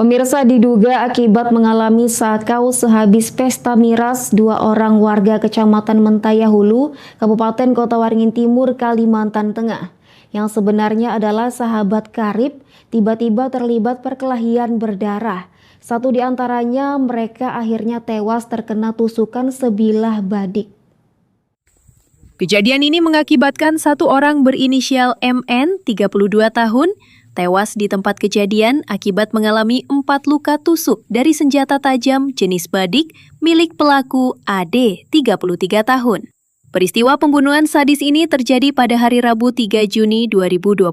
Pemirsa, diduga akibat mengalami sakau sehabis pesta miras, 2 orang warga Kecamatan Mentaya Hulu, Kabupaten Kota Waringin Timur, Kalimantan Tengah, yang sebenarnya adalah sahabat karib, tiba-tiba terlibat perkelahian berdarah. Satu di antaranya mereka akhirnya tewas terkena tusukan sebilah badik. Kejadian ini mengakibatkan satu orang berinisial MN, 32 tahun, tewas di tempat kejadian akibat mengalami 4 luka tusuk dari senjata tajam jenis badik milik pelaku AD, 33 tahun. Peristiwa pembunuhan sadis ini terjadi pada hari Rabu 3 Juni 2026,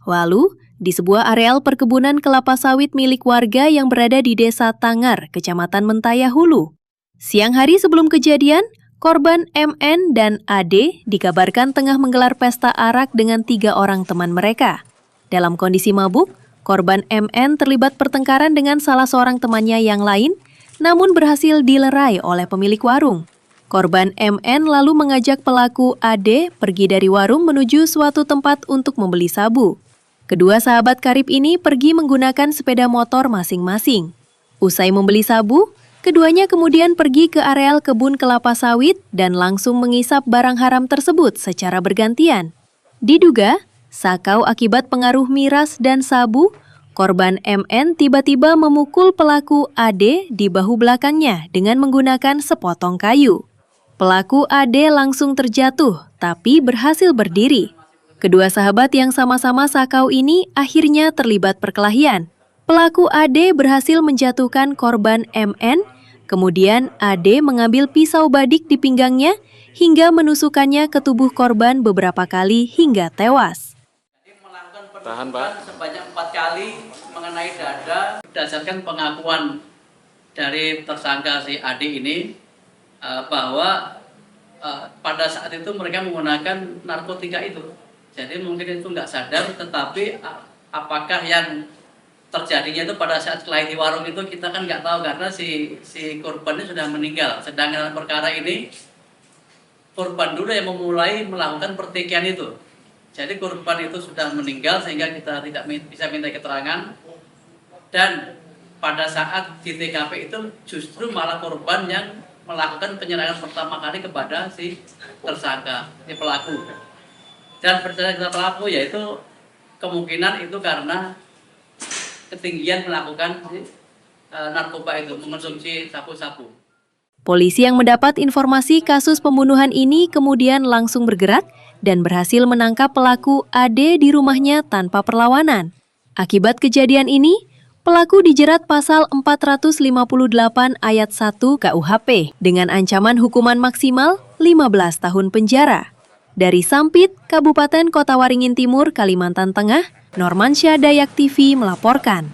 lalu di sebuah areal perkebunan kelapa sawit milik warga yang berada di Desa Tangar, Kecamatan Mentaya Hulu. Siang hari sebelum kejadian, korban MN dan AD dikabarkan tengah menggelar pesta arak dengan 3 orang teman mereka. Dalam kondisi mabuk, korban MN terlibat pertengkaran dengan salah seorang temannya yang lain, namun berhasil dilerai oleh pemilik warung. Korban MN lalu mengajak pelaku AD pergi dari warung menuju suatu tempat untuk membeli sabu. Kedua sahabat karib ini pergi menggunakan sepeda motor masing-masing. Usai membeli sabu, keduanya kemudian pergi ke areal kebun kelapa sawit dan langsung mengisap barang haram tersebut secara bergantian. Diduga, sakau akibat pengaruh miras dan sabu, korban MN tiba-tiba memukul pelaku AD di bahu belakangnya dengan menggunakan sepotong kayu. Pelaku AD langsung terjatuh, tapi berhasil berdiri. Kedua sahabat yang sama-sama sakau ini akhirnya terlibat perkelahian. Pelaku AD berhasil menjatuhkan korban MN, kemudian AD mengambil pisau badik di pinggangnya hingga menusukkannya ke tubuh korban beberapa kali hingga tewas. Tahan, Pak. Sebanyak 4 kali mengenai dada. Berdasarkan pengakuan dari tersangka si Adi ini bahwa pada saat itu mereka menggunakan narkotika itu. Jadi mungkin itu nggak sadar, tetapi apakah yang terjadinya itu pada saat kelahi di warung itu kita kan nggak tahu karena si korban ini sudah meninggal. Sedangkan dalam perkara ini korban dulu yang memulai melakukan pertikaian itu. Jadi korban itu sudah meninggal sehingga kita tidak bisa minta keterangan, dan pada saat di TKP itu justru malah korban yang melakukan penyerangan pertama kali kepada si tersangka, si pelaku. Dan berdasarkan kita pelaku yaitu kemungkinan itu karena ketinggian melakukan narkoba itu, mengonsumsi sabu-sabu. Polisi yang mendapat informasi kasus pembunuhan ini kemudian langsung bergerak dan berhasil menangkap pelaku AD di rumahnya tanpa perlawanan. Akibat kejadian ini, pelaku dijerat pasal 458 ayat 1 KUHP dengan ancaman hukuman maksimal 15 tahun penjara. Dari Sampit, Kabupaten Kota Waringin Timur, Kalimantan Tengah, Normansyah Dayak TV melaporkan.